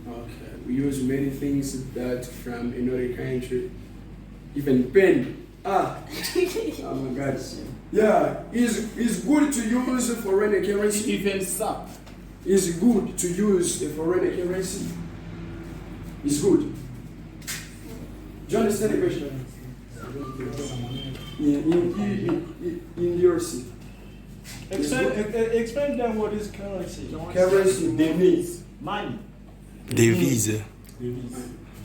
Okay, we use many things that from another country, even pen. Oh my God. Yeah, it's good to use foreign currency. Even SAP. It's good to use the foreign currency. It's good. Do you understand the question? In DRC. Explain them what is currency. Currency. Devise. Money. Devise.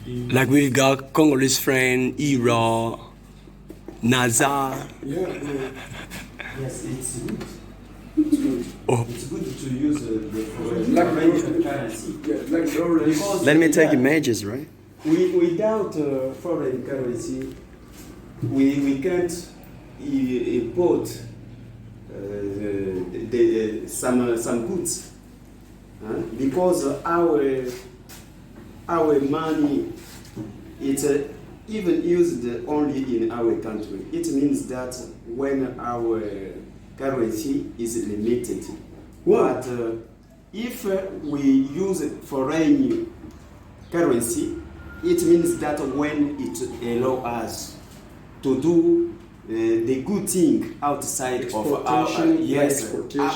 Like we got Congolese friend, Euro, Nazar. Yeah. Yes, it's good. Oh. It's good to use the foreign currency. Yeah, like dollars. Because Let me take images, right? without foreign currency, we can't import some goods, because our money it's even used only in our country. It means that when our currency is limited, but if we use foreign currency, it means that when it allows us to do the good thing outside of our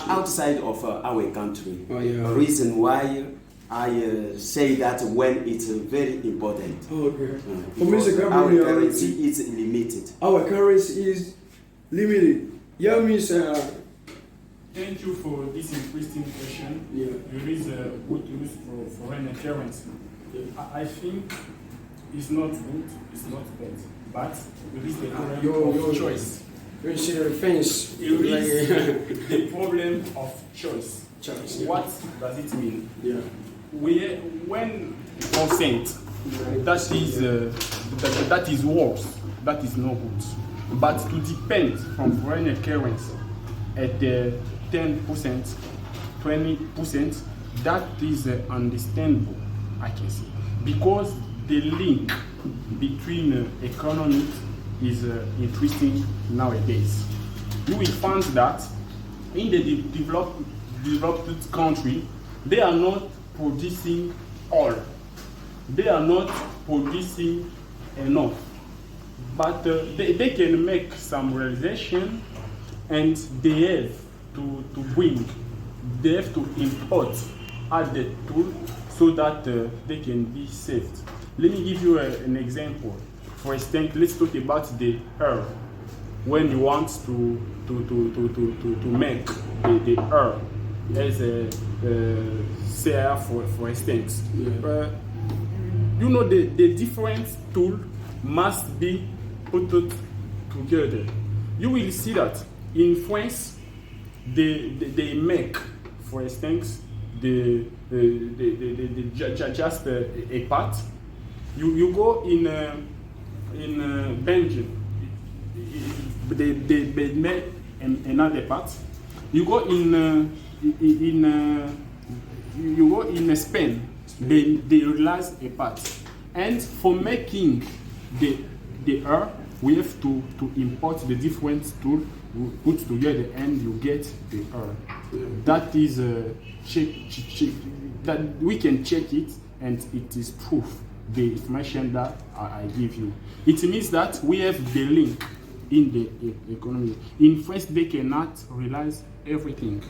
outside of our country. Oh, yeah. The reason why I say that when it's very important. Okay. Because our currency is limited. Our currency is limited. Yeah, means. Thank you for this interesting question. Yeah. There is a good use for foreign currency. I think it's not good, it's not bad, but there is the problem of choice. You see the fence. There is the problem of choice. Choice, yeah. What does it mean? Yeah. When consent, that is worse, that is no good. But to depend from foreign currency at 10%, 20%, that is understandable, I can say, because the link between economics is interesting nowadays. You will find that in the developed country, they are not producing all. They are not producing enough. But they can make some realization, and they have to bring, they have to import added tool so that they can be saved. Let me give you an example. For instance, let's talk about the herb. When you want to make the herb as a CR for instance, Yeah. you know the different tool must be put together. You will see that in France they make, for instance, just a part. You go in Belgium, they make another part. You go in Spain, they realize a part. And for making the herb, we have to import the different tools, put together, and you get the herb. That is check that we can check it, and it is proof. The information that I give you. It means that we have the link in the economy. In France, they cannot realize everything.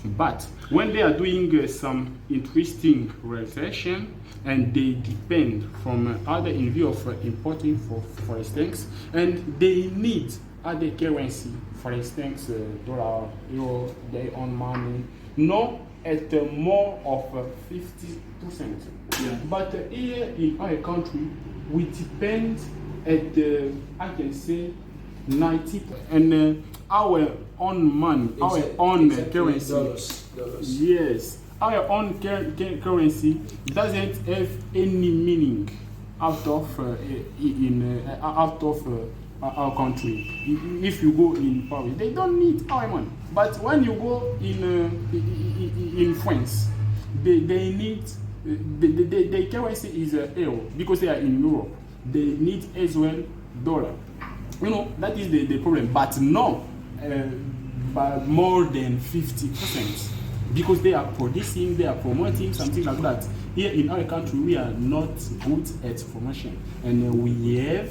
But when they are doing some interesting realization, and they depend from other in view of importing, for instance, and they need other currency, for instance, dollar, euro, their own money, no, at more of 50%. Yeah. But here in our country, we depend at I can say 90%, and our own money, our own currency. Dollars. Yes, our own currency doesn't have any meaning out of our country. If you go in Paris, they don't need our money. But when you go in France, they need the currency is euro, because they are in Europe. They need as well dollar. You know, that is the problem. But no, by more than 50%. because they are producing, they are promoting something like that. Here in our country, we are not good at promotion, and we have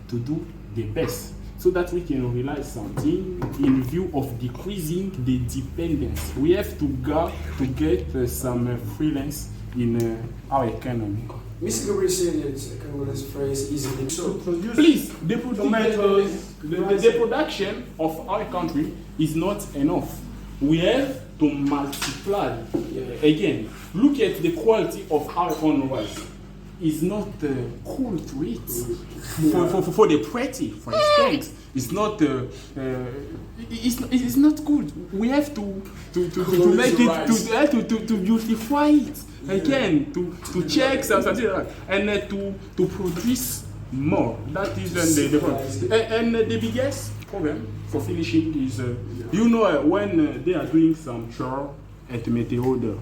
to do the best so that we can realize something in view of decreasing the dependence. We have to go to get some freelance in our economy. Mr. Gabriel said that Congolese phrase easily. So, Please, the production of our country is not enough. We have to multiply. Again, look at the quality of our own rice. It's not cool to eat. For the pretty, for instance, it's not. It's not good. We have to make it to beautify it again, to check something like that, and to produce more. That is the problem. And the biggest problem for finishing is when they are doing some chore at Meteoda.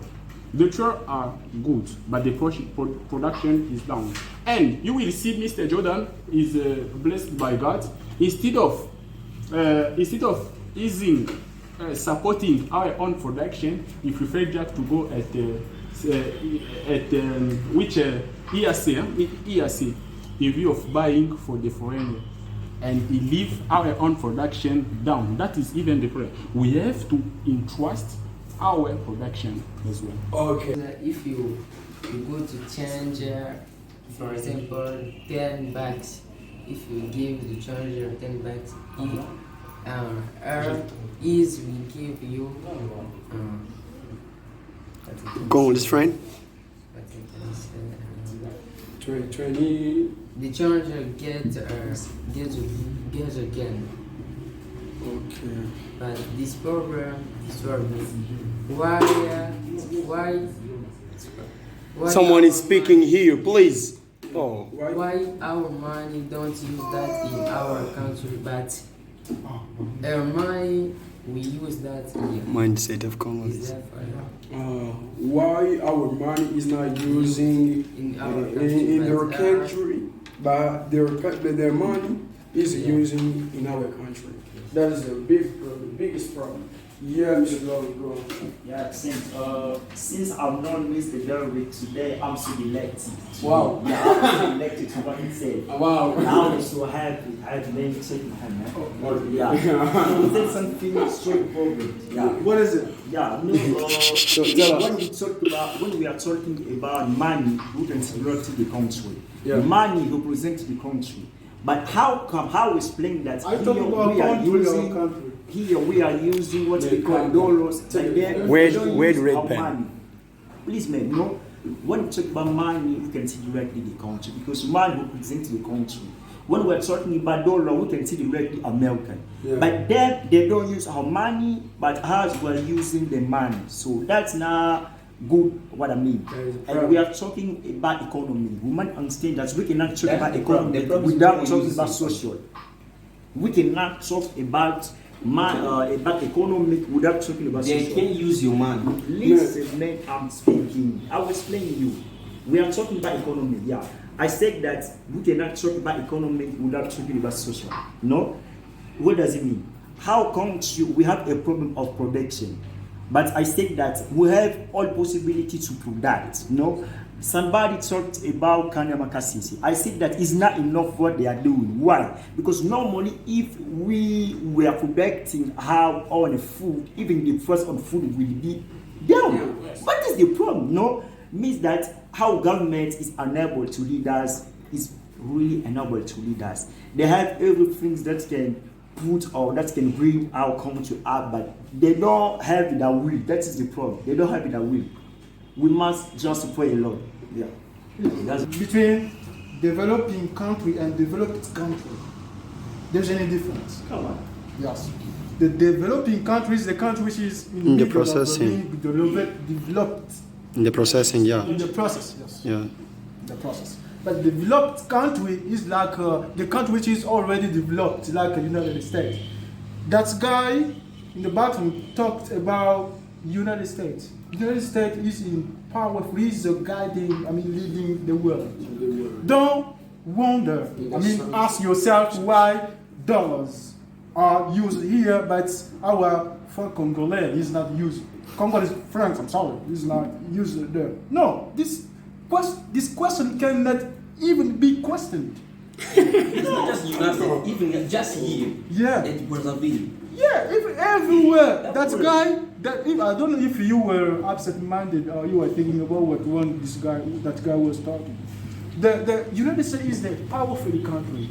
The chores are good, but the production is down. And you will see Mr. Jordan is blessed by God. Instead of supporting our own production, he preferred just to go at which ERC, in view of buying for the foreigner, and he leave our own production down. That is even the problem. We have to entrust our production as well. okay. If you go to change, for example, 10 bucks, if you give the changer 10 bucks, is we give you Congolese friend. 20. the changer get again. Okay. But this problem is why Someone is speaking here, please. Oh. why our money don't use that in our country, but our money we use that here. Mindset of Is Congolese. that for Why our money is not using in our in their but country, but their money is using in our country? That is the biggest problem. Yeah, Mr. Lord, go on. Yeah, since I've known Mr. Derrick today, I'm so elected. Wow. Yeah, I'm so elected to what he said. Wow. I'm so happy. I had to name check my hand. Yeah. He said something straightforward. Yeah. What is it? Yeah, no, when we are talking about money, we can relate to the country. Yeah. Money represents the country. But how we explain that I talk about country or country. here we are using what we call dollars, and then Where- we don't where use red our pen? money. Please, man, no. When we talk about money, we can see directly the country because money represents the country. When we're talking about dollar, we can see directly American. Yeah. But then they don't use our money, but us we're using the money. So that's not good. What I mean. That is a And problem. we are talking about economy. We must understand that we cannot talk That's about the problem. economy The problem is without we talking use about it. social. We cannot talk about economic without talking about They social. can use your money. Listen, man, I'm speaking. I will explain to you. We are talking about economy, yeah. I said that we cannot talk about economy without talking about social. No? What does it mean? How come we have a problem of production? But I said that we have all possibility to produce. No? Somebody talked about Kanyama Kasisi. I said that it's not enough what they are doing. Why? Because normally if we were producing our own food, even the price of food will be down. What is the problem? No? Means that how government is unable to lead us, is really unable to lead us. They have everything that can put or that can bring our country up, but they don't have the will. That is the problem. They don't have the will. We must just pray a lot. Yeah. That's Between developing country and developed country, there's any difference? come on. Yes. The developing country is the country which is in the middle of processing. being developed In the processing, yeah. in the process. Yes. Yeah. The process. But developed country is like the country which is already developed, like the United States. That guy in the bottom talked about United States. United States is in power. He's the leading the world. Don't wonder. Ask yourself why dollars are used here, but our franc Congolais is not used. Congolese francs. I'm sorry, this is not used there. No, this question cannot even be questioned. It's not just United, even just here Yeah. at Brazzaville. Yeah, even everywhere. That guy, I don't know if you were absent-minded or you were thinking about what one that guy was talking. The United States is the powerful country.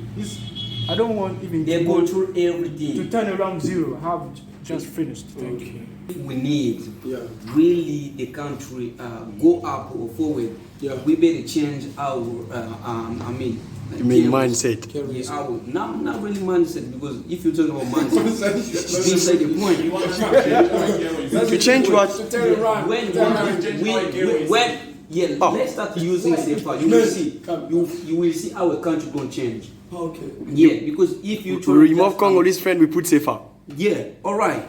I don't want even They to go go through everything. to turn around zero. I have just finished. Thank you. We need Yeah. really the country go up or forward. Yeah. We better change our, You mean careless- mindset? Yeah, not really mindset, because if you talk about mindset, we say the point. To change what? To turn around. Let's start using CFA. You will see. You will see our country gonna change. Okay. Yeah, because if you We try to remove just- Congolese friend, we put safer. Yeah, all right.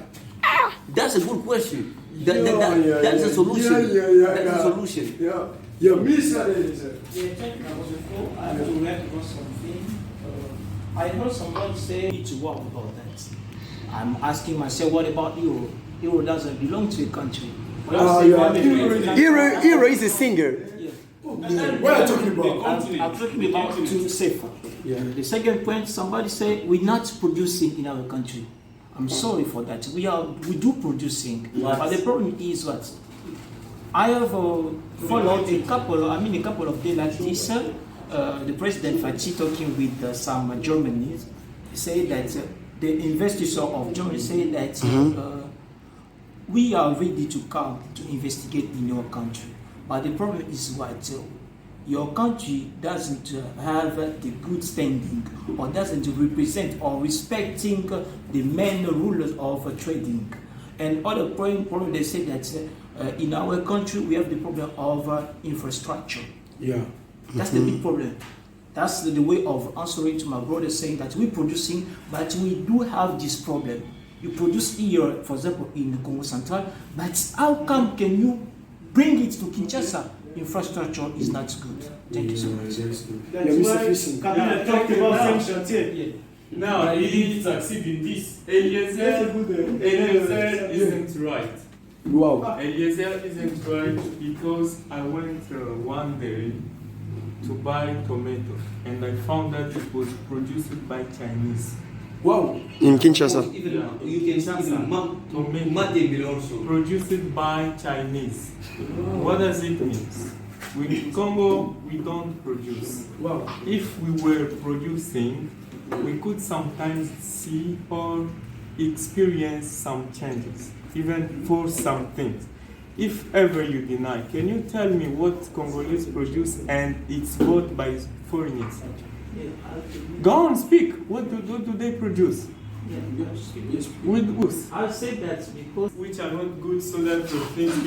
That's a good question. That's Yeah, a solution. yeah, That's a solution. Yeah. Yeah, Mr. Yeah, thank you. Before I have to react on something. I heard somebody say need to work about that. I'm asking myself, what about Euro? Euro doesn't belong to a country. Hero is a singer. What are you talking about? I'm talking about to safer. The second point, somebody said we're not producing in our country. I'm sorry for that. We do producing, but the problem is what? I have followed a couple of days like this. The president Fachi talking with some Germans say that the investors of Germany say that we are ready to come to investigate in your country, but the problem is what? Your country doesn't have the good standing or doesn't represent or respecting the main rulers of trading. And other problem they say that in our country we have the problem of infrastructure. Yeah. That's the big problem. That's the way of answering to my brother saying that we're producing, but we do have this problem. You produce here, for example, in the Congo Central, but how come can you bring it to Kinshasa? Infrastructure is not good. Thank you so much. Yeah, Mr. Fishing. Kabila talked about French chantier. Now, he didn't succeed in this. Eliezer isn't right. Wow. Eliezer isn't right because I went one day to buy tomato and I found that it was produced by Chinese. Wow. In Kinshasa. Even you can see even Mate also. Produced by Chinese. What does it mean? In Congo, we don't produce. Wow. If we were producing, we could sometimes see or experience some changes, even for some things. If ever you deny, can you tell me what Congolese produce and it's bought by foreigners? Go on, speak. What do they produce? With us. I'll say that because Which are not good so that the things can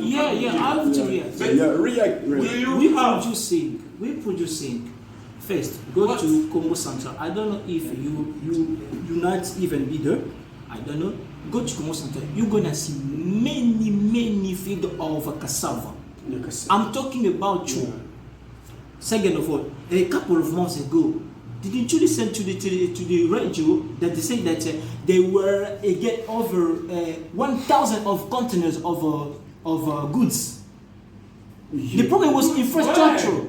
be. I have to react. Yeah, react. We're producing. First, go to Congo Central. I don't know if you not even be there. I don't know. Go to Congo Central. You're gonna see many fields of cassava. I'm talking about you. Second of all, a couple of months ago, didn't you listen to the radio that they say that they were get over 1,000 of containers of goods? The problem was infrastructure.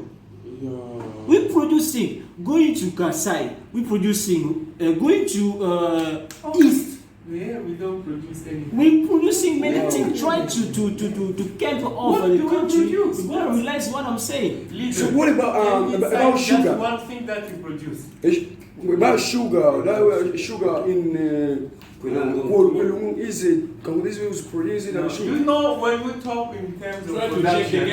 We're producing, going to Kasai, we're producing, going to East. Yeah, we don't produce anything. We're producing many things, trying to camp over the country. You gotta realize what I'm saying. So what about sugar? That's one thing that you produce. About sugar, sugar in Kwelungu, is it Congolese who's producing that sugar? You know, when we talk in terms of production,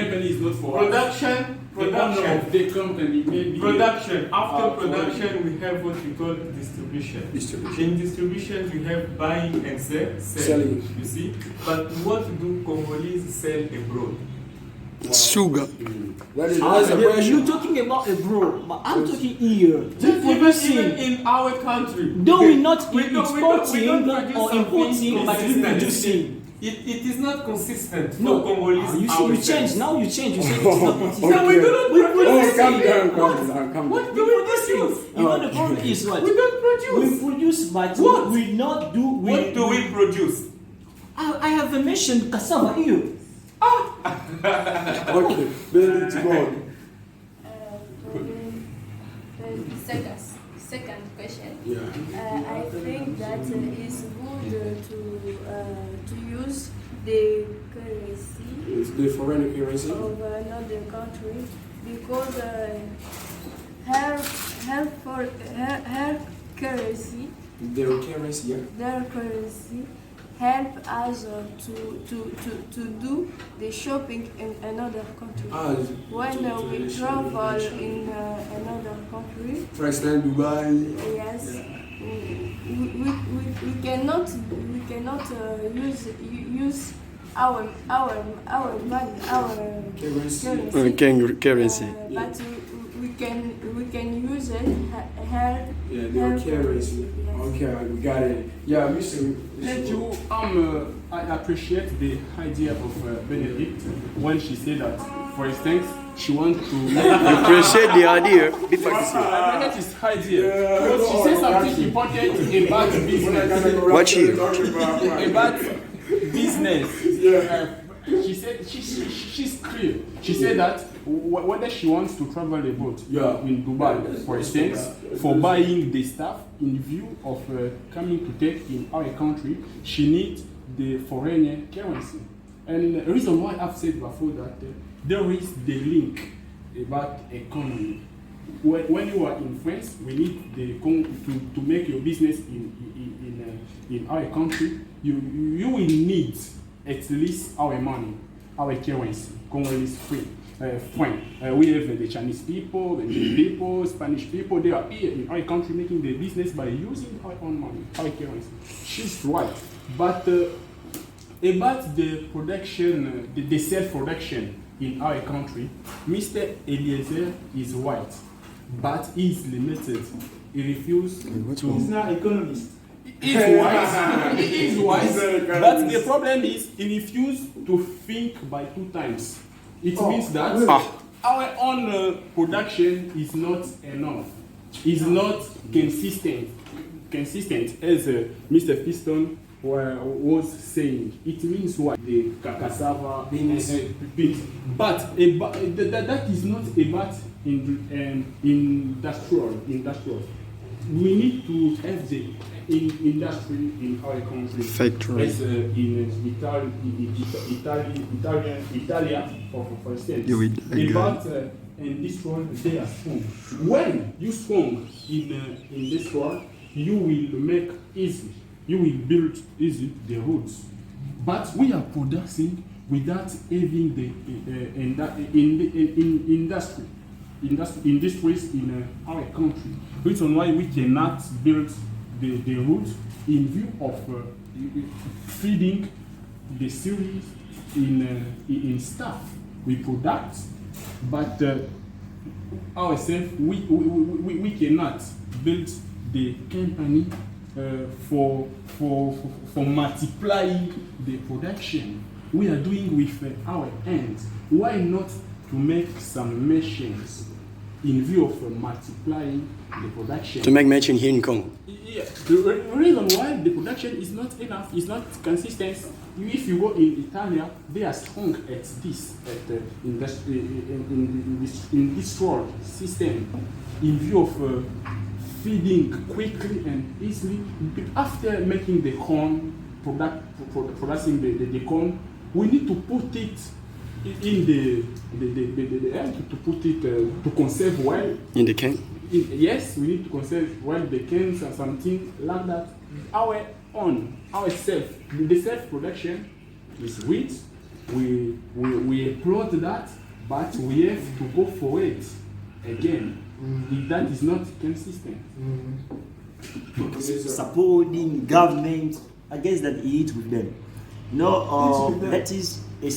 The company maybe production. After production, we have what we call distribution. In distribution, we have buying and selling. You see, but what do Congolese sell abroad? Sugar. You're talking about abroad, but I'm talking here. We're producing. Even in our country. Though we're not we don't exporting produce or importing, but we're producing. It is not consistent for No, Congolese. you see, you change. Now you change. You say it's not consistent. No, we do not produce. Calm down. What do we produce? You know the problem is what? We don't produce. We produce, but What? we not do. What do we produce? I have mentioned cassava here. Okay, then it's gone. Second question. Yeah. I think that it's good to use the currency It's the foreign currency. of another country because her currency, Their currency, yeah. their currency help us to do the shopping in another country. When we travel in another country, For example, Dubai. yes, we cannot use our money, our Currency. but we can use it her Yeah, their currency. yes. Okay, we got it. Yeah, Mr. Thank you. I appreciate the idea of Benedict when she said that, for instance, she wants to Appreciate the idea. I like this idea because she said something important about business. Watch here. About business. She said she's clear. She said that whether she wants to travel abroad in Dubai, for instance, for buying the stuff in view of coming to take in our country, she needs the foreign currency. And the reason why I've said before that there is the link about economy. When you are in France, we need to make your business in our country. You will need at least our money, our currency, Congolese franc. We have the Chinese people, the Indian people, Spanish people. They are here in our country making their business by using our own money, our currency. She's right, but about the production, the self-production in our country, Mr. Eliezer is right, but he's limited. He refuses to. He's not economist. He is wise. He is wise. But the problem is he refuses to think by 2 times. It means that our own production is not enough. It's not consistent. Consistent, as Mr. Piston was saying. It means what? The cassava, beans. But that is not about industrial. We need to have the industry in our country. Factory. As in Italia, for instance. About in this world, they are strong. When you strong in this world, you will make easy. You will build easy the roads. But we are producing without having the industries in our country. Reason why we cannot build the roads in view of feeding the series in stuff we product, but ourselves we cannot build the company for multiplying the production. We are doing with our hands. Why not to make some machines in view of multiplying the production? To make matching here in Congo. Yeah, the reason why the production is not enough, is not consistent. If you go in Italy, they are strong at this, in this world system, in view of feeding quickly and easily. After making the corn, producing the corn, we need to put it in the air, to put it to conserve well. In the can? Yes, we need to conserve well the cans or something like that. Our own, ourselves, the self-production is wheat. We applaud that, but we have to go for it again. If that is not consistent. Supporting government, I guess that he eats with them. No, that is a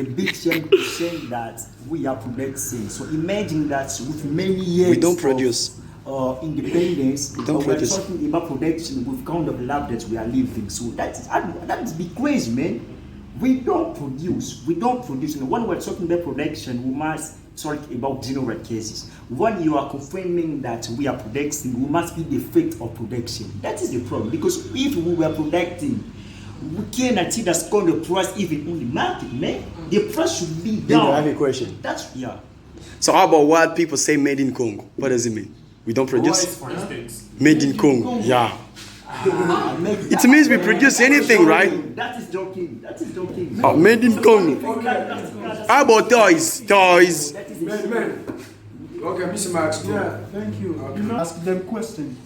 big shame to say that we are producing. So imagine that with many years we don't produce. Independence, we don't produce. We're talking about production with kind of lab that we are living. So that's be crazy, man. We don't produce. And when we're talking about production, we must talk about general cases. When you are confirming that we are producing, we must be the effect of production. That is the problem. Because if we were producing we cannot see that's called the price even on the market, man. The price should be Then I down. have a question. That's yeah. So how about what people say made in Congo? What does it mean? We don't produce? Rice, for instance. Made in Congo, yeah. It means we produce anything, right? That is joking. That is joking. Oh, made in Congo. How about toys? Toys. Man. Okay, Mr. Max. Yeah, thank you. Okay. You know, ask them question.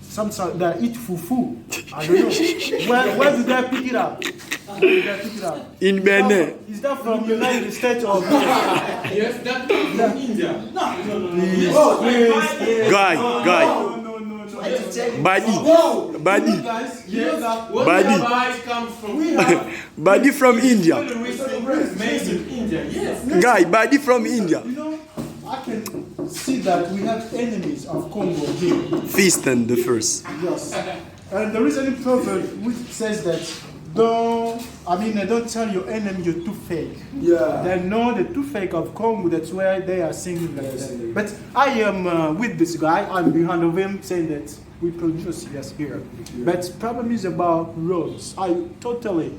Some that eat fufu. I don't know. Where do they pick it up? Where do they pick it up? In Benin. Is that from the United States or? Yes, that comes from India. Please. Oh, Please. Guy. No. Badi. You guys, you know that Badi. Rice comes from we have. Badi from India. made in India. Yes. Guy, Badi from India. You know, I can see that we have enemies of Congo here. Feast and the first. Yes. And there is any proverb which says that don't tell your enemy you're too fake. Yeah. They know the too fake of Congo, that's why they are singing like that. But I am with this guy, I'm behind of him saying that we produce yes here. But problem is about roads. I totally,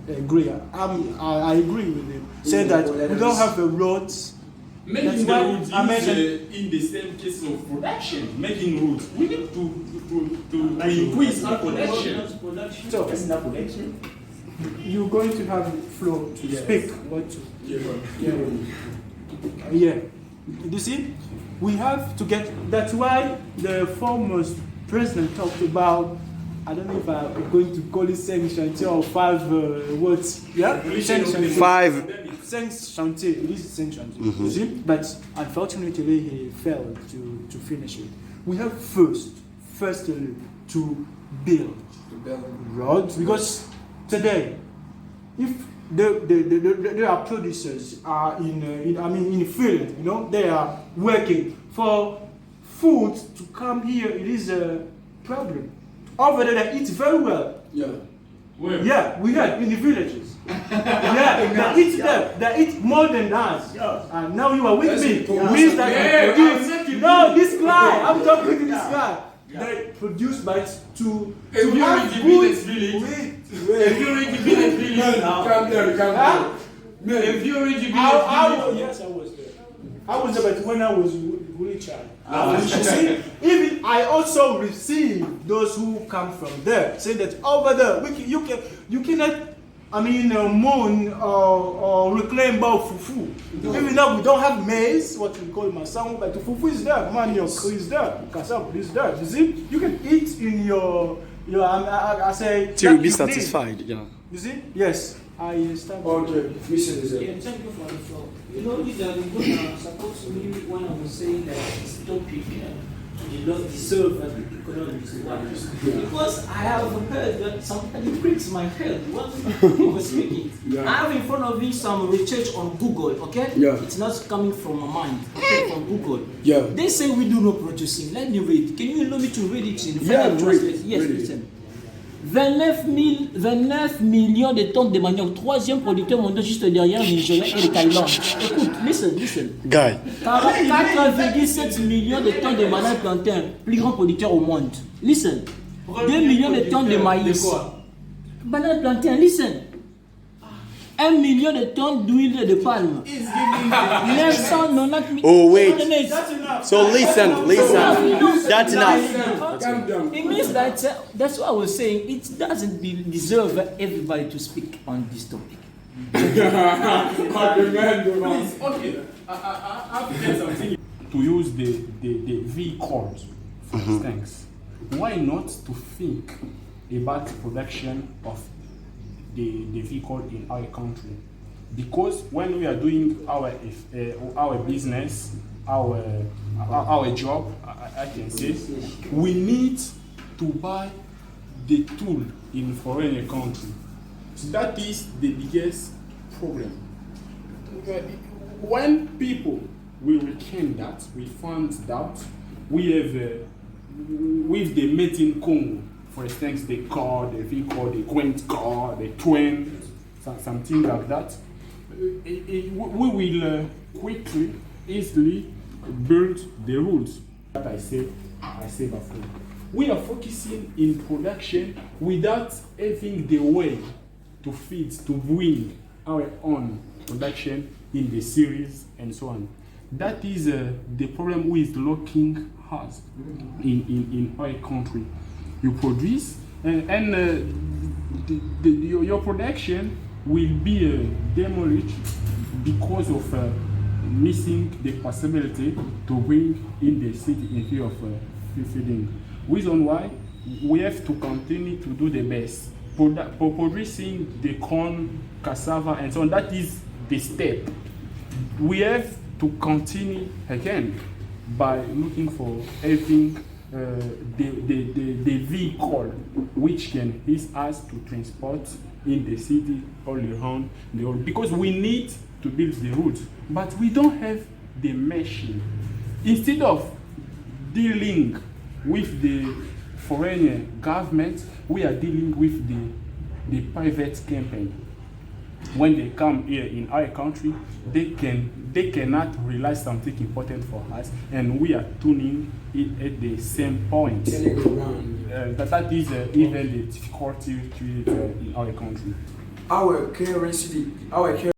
agree. I agree with him. Say that we don't have the roads. Making That's why the roads I is mentioned- in the same case of production. Making roads, we need to increase our production. So That's not production. you're going to have flow to speak. What to? Yeah. You see, we have to get. That's why the former president talked about. I don't know if I'm going to call it 5 chantier or 5 words. Yeah, 5 chantier. 5. 5 chantier. It is 5 chantier. You see, but unfortunately he failed to finish it. We have firstly to build roads because today, if there are producers are in the field, they are working for food to come here. It is a problem. Over there, they eat very well. Yeah. Where? Yeah, we had in the villages. Yeah, they eat them. They eat more than us. And now you are with me. Means that they produce. No, this guy. I'm talking to this guy. They produce, but to have good. If you read the village now, Come there. if you read the Yes, I was there. I was there, but when I was really child. You see, even I also receive those who come from there, saying that over there you cannot, moan or reclaim about fufu. Even though we don't have maize, what we call masango, but fufu is there, manioc is there, cassava is there. You see, you can eat in your I say To be satisfied, yeah. You see, yes, I start. Okay, Mr. Lizette. Yeah, thank you for the floor. You know, these are the supposed to me when I was saying that this topic did not deserve an economist. Because I have heard that somebody pricks my head while he was speaking. Yeah. I have in front of me some research on Google, okay? Yeah. It's not coming from my mind, okay? From Google. Yeah. They say we do not producing. Let me read. Can you allow me to read it in Yeah, French? read it. Yes, Read it. listen. 29 millions de tonnes de manioc, troisième producteur mondial juste derrière Nigeria et le Thaïlande. Écoute, listen. Guy. 4,7 millions de tonnes de bananes plantains, plus grand producteur au monde. Listen. 2 millions de tonnes de maïs. Bananes plantains, listen. 1 million de tonnes d'huile de palme. 990 000. Oh, wait. That's enough. So listen. That's enough. Calm down. It means that that's what I was saying. It doesn't deserve everybody to speak on this topic. Please, okay. I have to get something. To use the vehicles, for instance, why not to think about production of the vehicle in our country? Because when we are doing our business, our job, I can say, we need to buy the tool in foreign country. So that is the biggest problem. When people will reckon that, we find that we have with the made in Congo, for instance, the car, the vehicle, the Gwent car, the train, something like that, we will quickly, easily build the rules that I said before. we are focusing in production without having the way to feed, to bring our own production in the series and so on. That is the problem with locking us in our country. You produce your production will be demolished because of missing the possibility to bring in the city in view of feeding. Reason why we have to continue to do the best. Producing the corn, cassava, and so on. That is the step. We have to continue again by looking for having the vehicle which can help us to transport in the city all around the world, because we need to build the roads, but we don't have the machine. Instead of dealing with the foreign government, we are dealing with the private company. When they come here in our country, they cannot realize something important for us, and we are tuning it at the same point. That is even the difficulty in our country. Our currency,